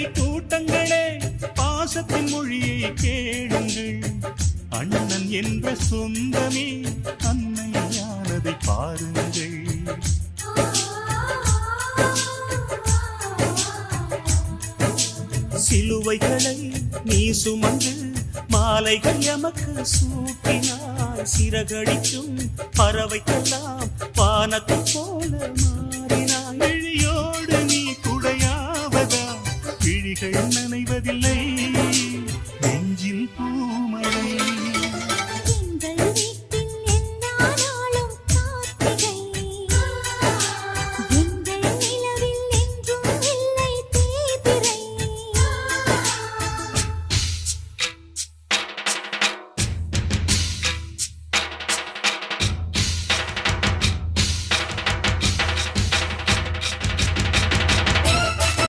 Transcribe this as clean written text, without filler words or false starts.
கூட்டங்களே பாசத்தின் மொழியை கேளுங்கள். அண்ணன் என்ற சொந்தமே அன்னையானதை பாருங்கள். சிலுவைகளை நீ சுமந்து மாலைகள் எமக்கு சூட்டினாய். சிறகடிக்கும் பறவைக்கெல்லாம் வானத்தை போல மாறினாய். விழியோடு நீ குடையாவதா? விழிகள் நனைவதில்லை.